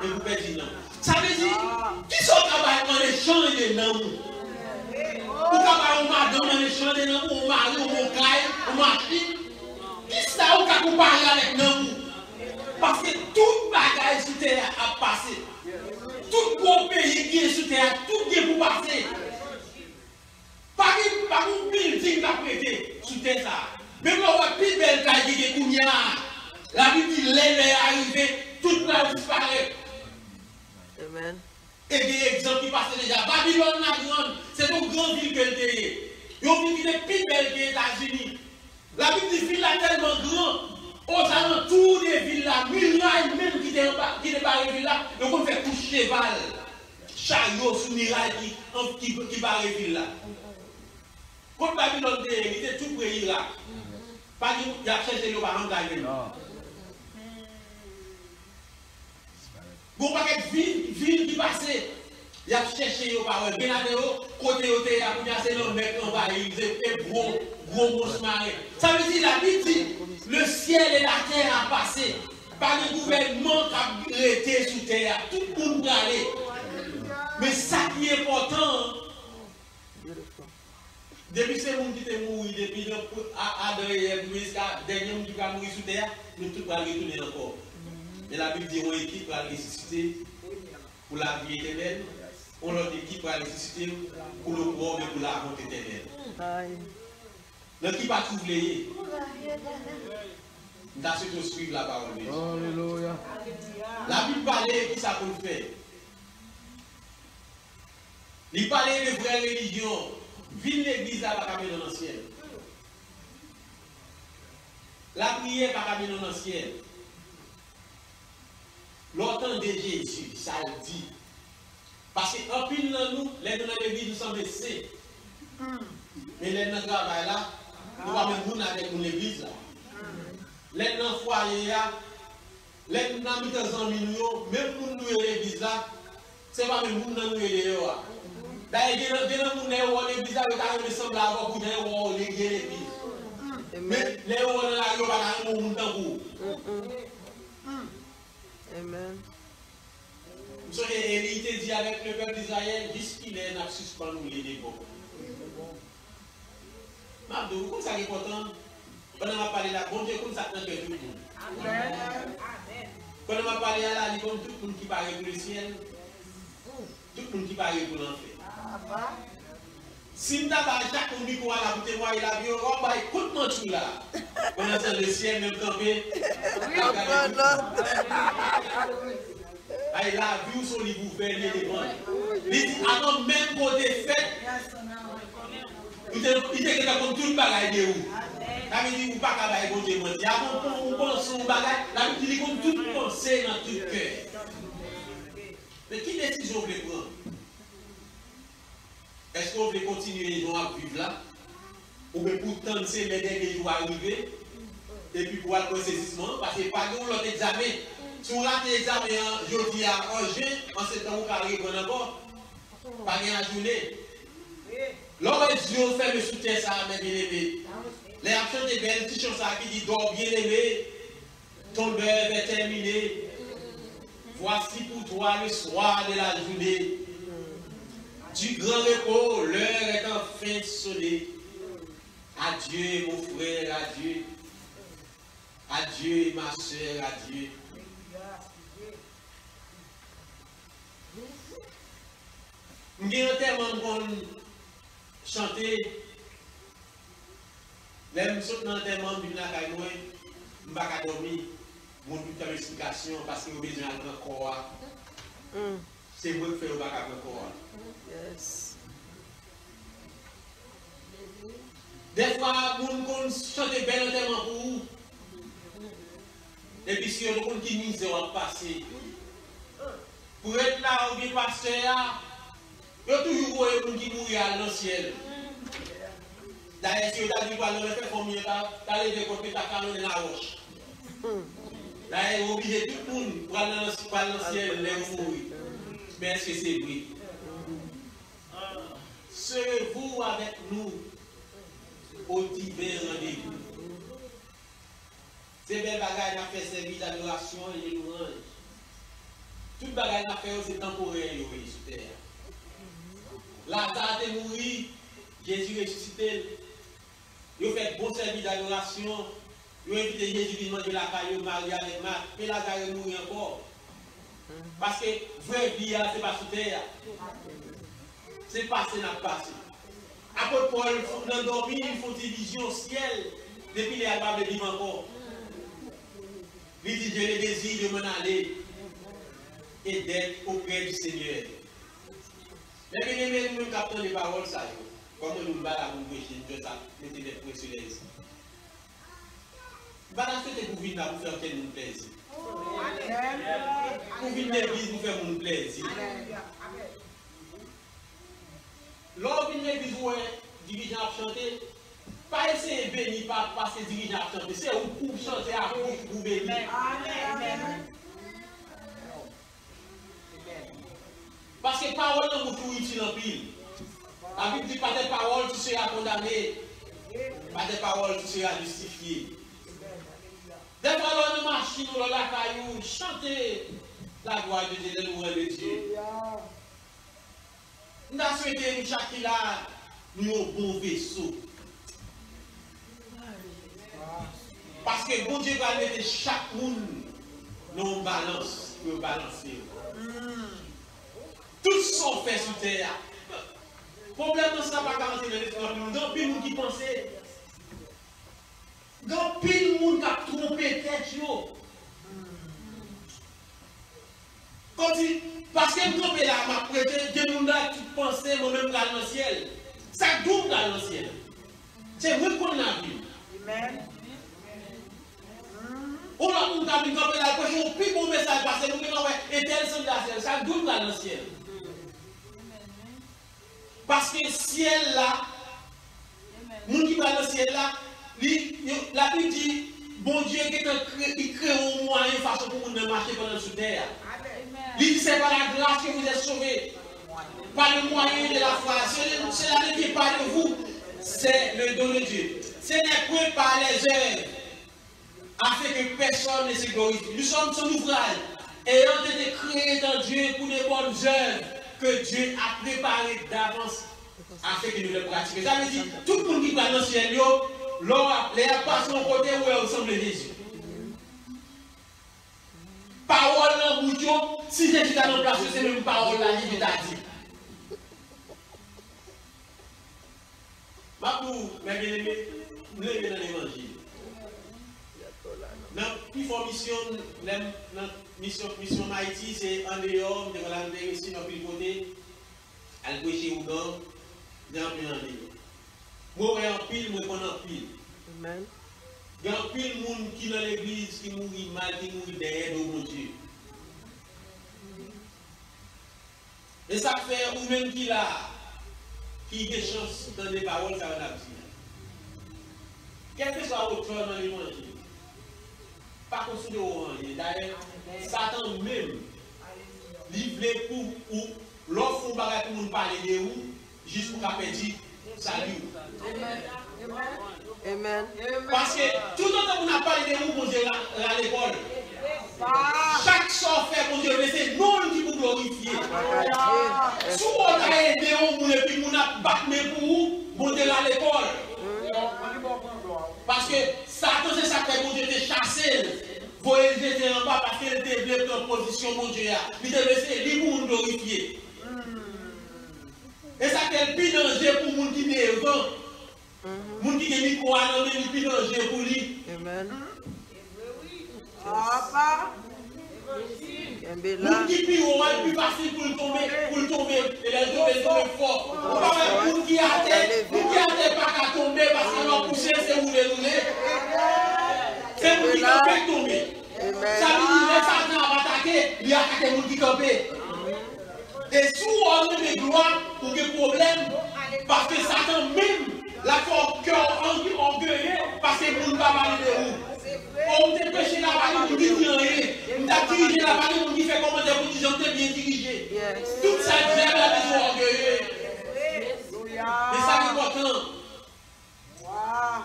Et vous pouvez dire non. Ça veut dire, qui sont capables en échange de noms? Ou capables de madame en échange de noms, ou mari, ou mon caille, ou machine? Qui ça ou capable de parler avec noms? Parce que tout bagage sur terre a passé. Tout gros pays qui est sur terre, tout qui est pour passer. Par un building qui a prêté sur terre ça. Même quand on a plus belle caille qui est Kounia, la Bible dit l'aile est arrivée, tout va disparaître. Amen. Et des exemples qui passent déjà. Babylone la grande, c'est une grande ville qu'elle est. Il y a une ville qui est plus belle que les États-Unis. La Bible dit ville là tellement grande. Aux alentours des villes là, murailles même qui n'est pas les villes là, donc on fait coucher cheval, chariot sous muraille qui barre les villes là. Quand Babylone il était tout près de l'Irak. Pas qu'il a cherché le parent d'Aïe. Bon, pas que ville qui passait, il a cherché au parole. Benadeo, côté où il a commencé à mettre en bas, il était gros monstre maré. Ça veut dire, la Bible dit, le ciel et la terre a passé. Par le gouvernement qui a été sous terre, tout le monde a allé. Mais ça qui est important, depuis que ces gens qui sont morts, depuis Adam et Ève, jusqu'à dernier monde qui va mourir sous terre, nous tous allons retourner encore. Et la Bible dit, on équipe va ressusciter pour la vie éternelle, on l'autre équipe va ressusciter pour le corps et pour la honte éternelle. Donc qui va tout oublier? Nous avons surtout suivre la parole de Dieu. Alléluia. La Bible parlait qui ça pour le faire. Il parlait de vraie religion. Ville l'église à la caméra dans le ciel. La prière par caméra dans le ciel. L'autant de Jésus, ça le dit. Parce qu'en pile dans nous, les dans l'église, nous sommes des saints. Mais les dans le travail là, nous avons même nous avec nous l'église là. Les dans le foyer là, les dans les amis, même pour nous l'église là, c'est pas même nous dans l'église là. D'ailleurs, les gens qui ont l'église là, ils ont semblé avoir pour l'église. Mais les gens qui ont là, ils ont pas Amen. Vous savez, il était dit avec le peuple d'Israël, jusqu'il est n'a suspendu les débats. Mabdou, comme ça est important, quand on m'a parlé là, bon Dieu, comme ça, dans tout le monde. Quand on m'a parlé là, il comme tout le monde qui parle pour le ciel, tout le monde qui parle pour l'enfer. Si nous avons chaque micro à la bouteille, moi, il a vu, on va écouter tout là. On a dans le ciel, même campé. Il a vu son livre ouvert, il est devant. Il dit, avant même qu'on ait fait, il était comme tout le bagage de où. La vie dit, vous pas qu'à bon Dieu mentir. Avant qu'on pense son bagage, la vie dit, comme tout pensée dans tout cœur. Mais qui décision vous voulez prendre? Est-ce qu'on veut continuer à vivre là? Ou bien pourtant c'est les derniers jours arrivés? Et puis pour le saisissement, parce que pas nous l'autre examen. Si on rate l'examen, je dis à en juin, en septembre, on arrive encore. Pas rien journée. Lorsque Dieu fait le soutien, ça mes bien-aimés. Les actions des belles, petites choses qui dit dors bien aimé, ton beurre est terminé. Voici pour toi le soir de la journée. du grand repos, l'heure est enfin sonnée. Adieu mon frère, adieu. Adieu ma soeur, adieu. J'ai tellement bon chanter. Même si dans tellement de la caille, je ne vais pas dormir. Je ne vais pas explication parce que j'ai besoin d'un corps. C'est moi qui fais le corps. Yes. Des fois, on chante bien tellement pour vous. Et puis, si on a qui mise à passer. Pour être là, ou bien pasteur, il y a toujours un qui mourit dans le ciel. D'ailleurs, si on a dit quoi, on a fait combien de temps, tu as levé côté ta canon dans la roche. D'ailleurs, on a obligé tout le monde pour aller dans le ciel, les mourir. Mais est-ce que c'est vrai? Serez-vous avec nous au divin rendez-vous? C'est belle bagaille à faire service d'adoration et de louange. Toute bagaille à faire, c'est temporaire sur terre. Lazare est mort, Jésus ressuscité. Il a fait bon service d'adoration. Il a invité Jésus à manger la caille, Marie avec Marc. Mais Lazare est mort encore. Parce que vraie vie, ce n'est pas sur terre. C'est passé, n'a pas passé. Après Paul, dans dormir, il faut une vision au ciel. Depuis les capables de vivre encore. Il dit, j'ai le désir de m'en aller et d'être auprès du Seigneur. Mais bien aimé, nous captons les paroles, ça. Comme nous nous battons pour prêcher, ça, mettez des pressions sur les. Battons pour venir pour faire quel nous plaisir. Pour venir l'église pour faire mon plaisir. Lors d'une église où un dirigeant a chanté, pas essayer de bénir, pas passer dirigeant à chanter, c'est où pour chanter à bouche pour bénir. Parce que parole dans le tout utile en pile. La Bible dit pas des paroles, tu seras condamné. Pas des paroles, tu seras justifié. Des paroles de machine ou de la caillou, chantez la gloire de Dieu, le louange de Dieu. Nous avons souhaité, chaque là, nous avons un bon vaisseau. Parce que bon Dieu va mettre chaque monde dans une balance pour balancer. Tout sont faits sur terre. Le problème, c'est pas garanti dans l'histoire. Il y a pile de monde qui pensait. Il y a pile de monde qui a trompé tête. Parce que je suis là, je prêté, des gens qui pensaient moi-même dans le ciel. Ça double dans le ciel. C'est moi qu'on a vu. Amen. On a un monde qui a là, parce qu'on plus bon message parce que nous avons un tel son dans le ciel. Ça double dans le ciel. Parce que le ciel là, les gens qui va dans le ciel là, la Bible dit, bon Dieu, il crée un moyen, une façon pour nous marcher pendant sous terre. Il dit, c'est par la grâce que vous êtes sauvés. Par le moyen de la foi. Cela ne vient pas de vous, c'est le don de Dieu. Ce n'est que par les œuvres, afin que personne ne se glorifie. Nous sommes son ouvrage, ayant été créés dans Dieu pour les bonnes œuvres que Dieu a préparées d'avance, afin que nous les pratiquions. Ça veut dire, tout le monde qui va dans le ciel, les passent au côté où ils ressemblent à Jésus. Parole dans le bouton, si Jésus t'a dans place, c'est même parole là, il t'a dit. Mais bien aimé, nous sommes dans l'évangile. Notre mission Haïti, c'est en dehors, de la ici dans le côté, à le prêcher au gant, dans le dehors. Moi, en pile, moi, en pile. Amen. Il y a pile de monde qui dans l'église, qui mourit mal, qui mourit derrière de mon Dieu. Et ça fait, ou même qui là, qui a des chances dans les paroles, ça va dire. Quel que soit votre choix dans l'évangile, pas considérer l'évangile. D'ailleurs, Satan même, livré pour ou l'offre pour bagarre pour nous parler de vous, juste pour qu'après dire salut. Amen. Parce que tout le temps qu'on a parlé de vous, on dit à l'école. Chaque sort fait, mon Dieu, mais c'est non qui vous glorifier. Si on a aidé, on et puis on a battu pour vous, mon Dieu, à l'école. Parce que Satan, c'est ça que mon Dieu te chassé. Vous étiez en bas parce qu'il était développé en position, mon Dieu. Il devait laisser lui pour nous glorifier. Et ça, quel plus danger pour les gens qui sont devant. Les gens qui ont mis quoi dans le plus danger pour lui. Amen. Les gens qui pire, c'est plus facile pour tomber. Et les tomber fort. Les gens qui n'arrêtent pas qu'à tomber parce qu'ils ont poussé, c'est rouler. C'est vous qui campez tomber. Ça veut dire que Satan va attaquer, il y a attaqué les gens qui campent. Et si on a des gloires pour des problèmes, parce que Satan même, la force cœur orgueilleux, parce que vous ne va pas aller de où. On te péché la vallée, vous dites rien. On t'a dirigé la vallée, on dit fait comment vous dites, on est bien dirigé. Toute ça vient la maison orgueilleuse. Et ça est important.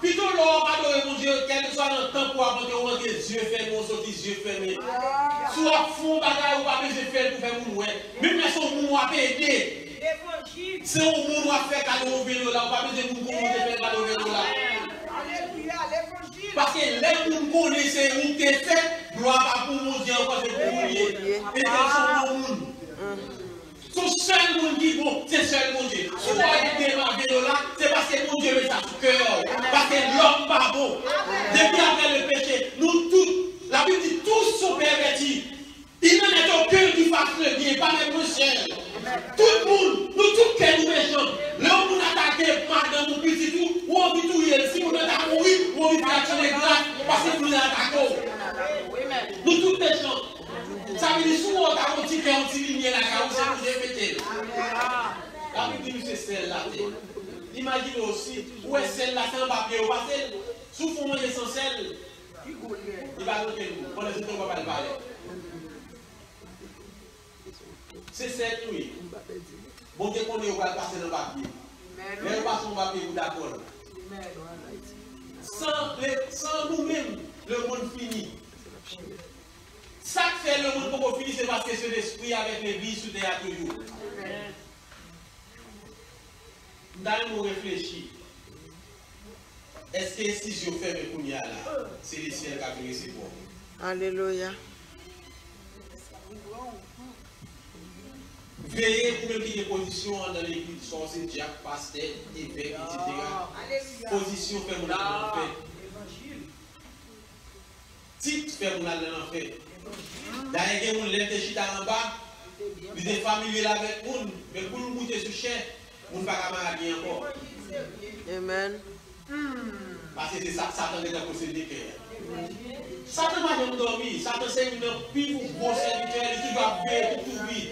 Plutôt l'homme adorer mon Dieu, quel que soit le temps pour avancer, on a des yeux fermés, on sortit les yeux fermés. Soit fond bagaille ou pas besoin de faire pour faire mourir. Même si on mourir à aider. Si on mourir à faire cadeau au vélo là, on pas besoin de mourir à faire cadeau au vélo là. Parce que les gens connaissent où tu es fait, gloire pas pour mon Dieu, encore c'est pour vous. Et quels sont nos mondes? Son seul monde qui est bon, c'est seul mon Dieu. Si vous avez des là, c'est parce que mon Dieu met ça sur cœur. Parce que l'homme pas bon. Depuis après le péché, nous tous, la Bible dit tous sont pervertis. Il n'en est aucun qui fasse le bien, pas même le ciel. Tout le monde, nous tous qui nous méchants. L'homme nous attaque, madame, ou petit tout, ou on vit tout hier. Si vous attaquez, oui, ou on vit faire les grâces, parce que nous attaquons. Nous tous méchants. Ça veut dire souvent on a un petit ligne là, on s'est répété. La Bible dit c'est celle-là. Imaginez aussi, où est celle-là sans papier ou pas celle. Sous fond manger sans sel, il va donner nous. On les autres va pas le parler. C'est celle, oui. Bon Dieu qu'on est au va passer dans le papier. Mais on passe son papier, vous d'accord. Sans nous-mêmes, le monde finit. Ça qui fait le monde pour finir, c'est parce que c'est l'esprit avec les vies sous terre toujours. Nous réfléchir. Est-ce que si je fais mes couilles là, c'est les ciels qui ont fait pour moi? Alléluia. Veillez pour même qui des positions dans l'église, c'est Jacques, pasteur, évêque, etc. Position fait mon âme en fait. Titre fait mon âme en fait. D'ailleurs, on lève des chita en bas, il est familier avec nous, mais pour nous monter sur chair, on ne va pas marier encore. Amen. Parce que c'est ça que Satan est dans le cœur. Satan va nous dormir, Satan c'est une pire gros serviteur qui va faire tout vite.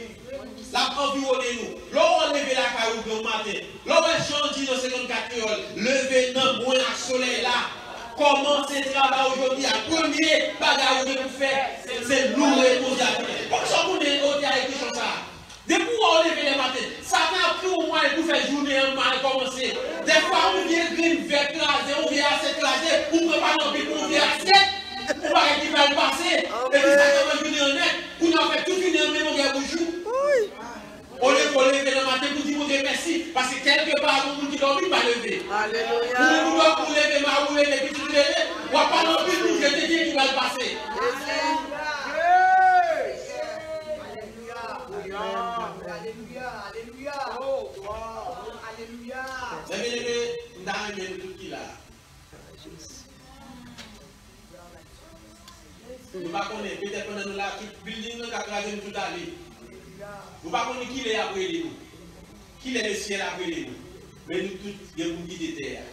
La environner nous. L'on lever la caillou le matin, l'on va changer dans 54 heures, lever dans le soleil là. Comment c'est travail aujourd'hui? La première bagarre que vous faites, c'est louer pour Dieu. Pourquoi vous avez écrit comme ça? Depuis qu'on lève les matins, ça a pris au moins pour faire journée un mal commencer. Des fois, on vient green vers écraser, on vient assez écraser, on ne peut pas non plus, on vient assez, on va qui va le passer. Et puis ça commence à venir en net, on a fait toute une année, on vient pour jouer. On lève le matin pour dire Dieu merci, parce que quelque part, on qui dormit pas lever. Alléluia. On doit pour lever, ma roue, et puis tout lever, on va pas non plus nous jeter Dieu qui va le passer. Alléluia, alléluia, oh, wow, alléluia. Vous avez levé, nous avons tout qui là. Nous ne connaissons pas, peut-être que nous avons tout building, nous avons tout allé. Nous ne connaissons pas qui est après nous. Qui est le ciel après nous. Mais nous tous, il y a une qui est terre.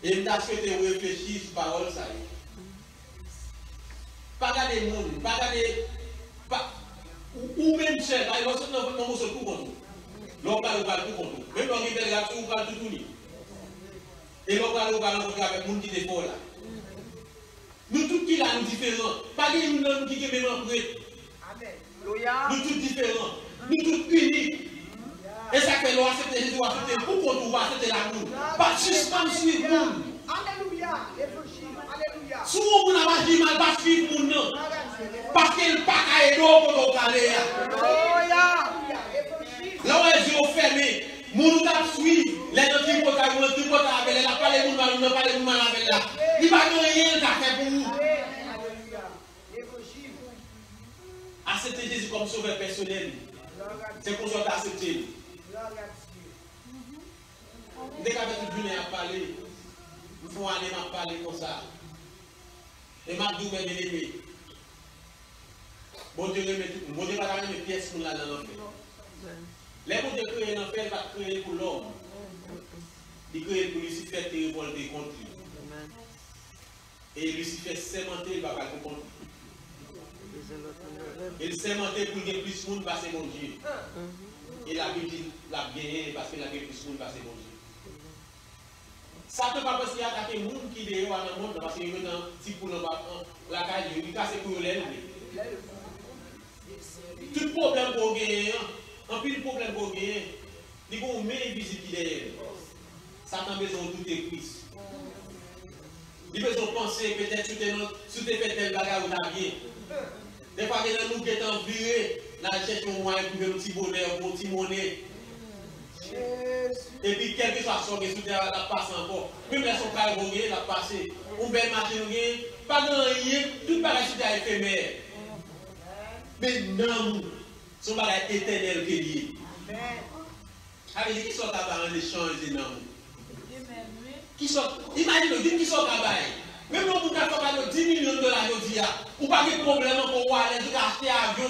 Et nous avons souhaité réfléchir sur la parole. Pas garder le monde, pas garder. Ou même seul, par exemple, nous avons tout contre nous. L'on parle tout contre nous. Même quand on est là, on parle tout nous. Et l'on parle avec les gens qui sont forts là. Nous tous qui là, nous différents. Pas que nous qui sommes maintenant prêts. Nous tous différents. Nous tous unis. Et ça fait l'on accepte Jésus, on accepte pour qu'on va accepter l'amour. Pas suspendre suivre nous. Alléluia. Alléluia. Si on n'a pas dit mal, pas suivre nous non. et donc on va aller. Alléluia. Là où les yeux fermés, nous t'a suivi, les deux types de avec la parole de nous, nous parlons de nous avec là. Il va rien qu'à faire pour nous. Accepter Jésus comme sauveur personnel, c'est pour ça d'accepter. Dès qu'avec le Dieu a parlé, il faut aller parler comme ça. Et m'a dit, mes bien-aimés, bon Dieu remet tout. Bon Dieu va pas mettre pièces pour la dans l'enfer. Les bon Dieu créé l'enfer, il va créer pour l'homme. Il crée pour Lucifer qui révolter contre lui. Et Lucifer sémenté, il va pas contre lui. Il sémenté pour gagner plus de monde parce que mon Dieu. Et la Bible dit l'a gagné parce qu'il a gagné plus de monde parce que mon Dieu. Ça ne peut pas parce qu'il y a attaqué le monde qui est dans le monde parce qu'il est un petit pour la caille, il casse pour l'aile. Tout problème pour gagner, un peu de problème pour gagner, il faut mettre les visites qui est. Satan a besoin de tout Christ. Il a besoin de penser peut-être si tu fait tel bagage ou t'as bien. Des fois, nous qui sommes virés, nous cherchons un moyen pour un petit bonheur, pour un petit monnaie. Et puis, quel que soit son qui est la passe encore. Même là, son carré, la passe. On belle machine, pas de rien, tout bagage est éphémère. Mais non, son bagage éternel qui est lié. Avec qui sont capables d'échanger des noms. Qui sont, imaginez, dites qui sont capables. Même si vous avez 10 millions de dollars, vous n'avez pas de problème pour aller acheter un avion,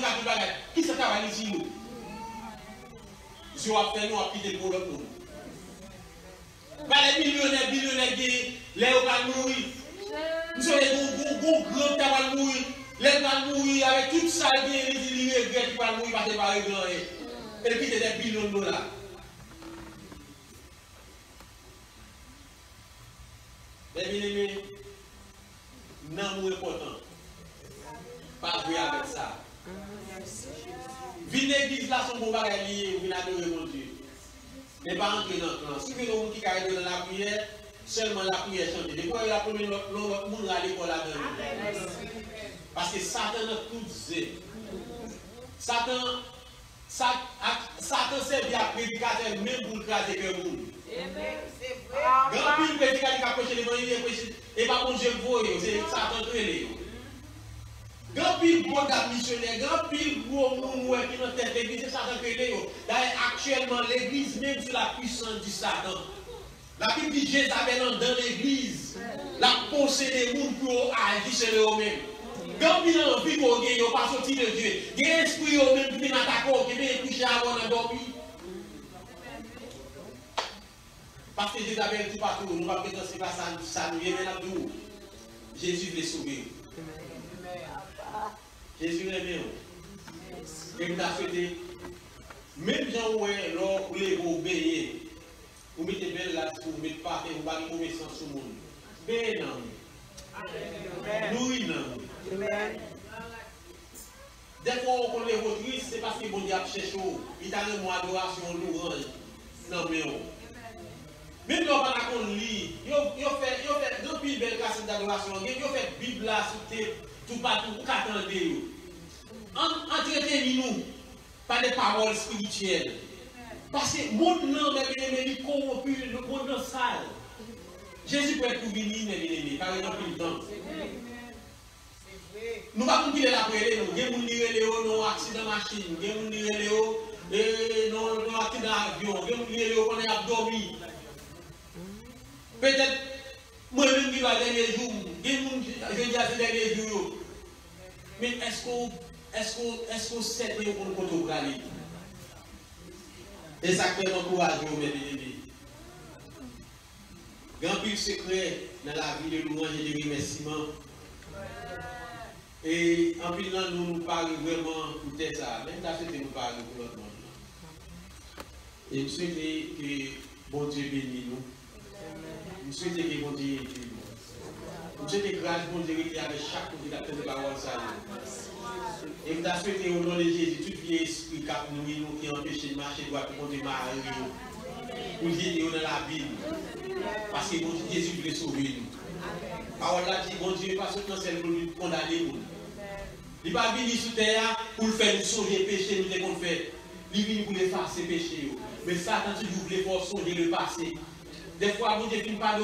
qui sont capables ici? Si on a fait, nous avons quitté le problème pour nous. Les millionnaires, les gens qui mourir. Nous sommes des gros qui vont mourir. Les gens qui mourir avec tout ça, ils regrettent qu'ils vont mourir parce qu'ils ne vont pas régler. Et puis, c'est des millions de dollars. Les bien-aimés, non, nous important. Pas jouer avec ça. Venez l'église là, son bon bagage lié, vous adorer mon Dieu. Mais pas entrer dans le clan. Si vous avez qui arrive dans la prière, seulement la prière chante. Des fois, la première l'autre monde à l'école là-dedans. Parce que Satan a tout zé. Satan servait à prédicateur même pour craser que vous. Grand pile prédicateur qui a prêché l'évangile, et pas bon Dieu voit, c'est Satan créé. Grand pile bon missionnaire, grand pile gros monde qui dans tête l'église, c'est Satan créé. D'ailleurs, actuellement, l'église, même sous la puissance du Satan, la Bible dit Jézabel dans l'église, la possédé les gens pour agir sur eux-mêmes. Quand il a envie qu'on gagne, on pas sorti de Dieu. Il y a un esprit au même qui n'attaque, qui vient coucher avant de dormir. Parce que Jézabel tout partout, nous ne pouvons pas penser pas ça, nous vient maintenant d'où Jésus veut sauver. Jésus aime. Et nous avons souhaité, même gens où l'or pour les obéir, vous mettez belle là, vous mettez pas, vous ne mettez pas mauvais sens sur le monde. Ben non. Nous, non. Dès qu'on connaît votre risque, c'est parce que bon Dieu a cherché, il a un mois d'adoration, louange. Non, mais on. Même si on va la lire, il fait deux pile belles cassettes d'adoration, il fait Bible là, tout partout, pour qu'attendre. Entretenez-nous par des paroles spirituelles. Parce que le monde non, mes bien-aimés, il corrompu, le monde est sale. Jésus peut être pour venir, mes bien-aimés, par exemple, il temps. Nous ne pouvons pas la prière, nous. Nous avons des accidents de machine, nous avons des accidents d'avion, nous avons des accidents dormi. Peut-être, moi-même qui va dernier jour, je dis à ces derniers jours. Mais est-ce qu'on sait que nous pouvons aller? Et ça crée un courage, mes bien-aimés. Grand pile secret dans la vie de louange et de remerciement. Et en plus, nous parlons vraiment pour ça. Même là, c'était nous parler pour l'autre monde. Et je souhaite que bon Dieu bénisse nous. Je souhaite que bon Dieu bénisse nous. Je souhaite que grâce bon Dieu bénisse avec chaque prédicateur de parole. Et je souhaite au nom de Jésus, tout vieux esprit qui nous qui empêche de marcher droit pour Dieu marier. Pour dire dans la Bible. Parce que bon Jésus voulait sauver nous. Parole là dit bon Dieu, parce que c'est pour nous condamner nous. Il n'est pas venu sous terre pour faire nous songer le péché, nous devons faire. Il vient pour effacer le péché. Mais Satan toujours voulait faire songer le passé. Des fois, vous ne pas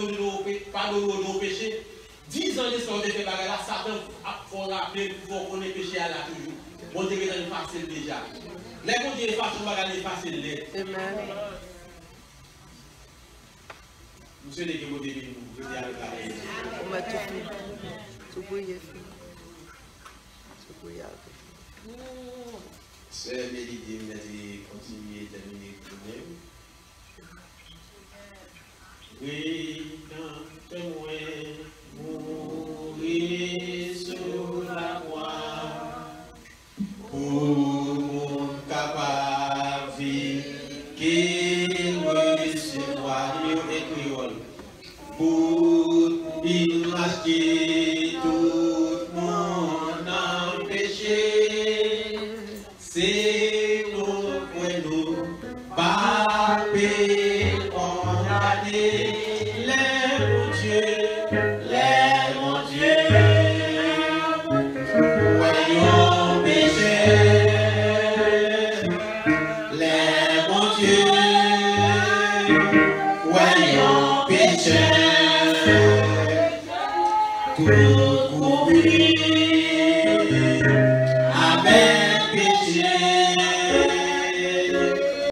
pardonner nos péchés. 10 ans de l'histoire de fait bagarre, Satan a fait rappeler pour qu'on ait péché à la toujours. Mon Dieu est facile déjà. Les bon Dieu est facile, bagarre est facile. Amen. Monsieur les gens, vous devez nous aider avec la vie. On va tout faire. Tout briller. Sœur Mélodie, vous allez continuer à terminer vous-même. Oui, quand mourir sur la croix, pour mon capable qui recevoir les créoles, pour il racheter tout mon péché, c'est nous pour nous, paper condamner. Amen.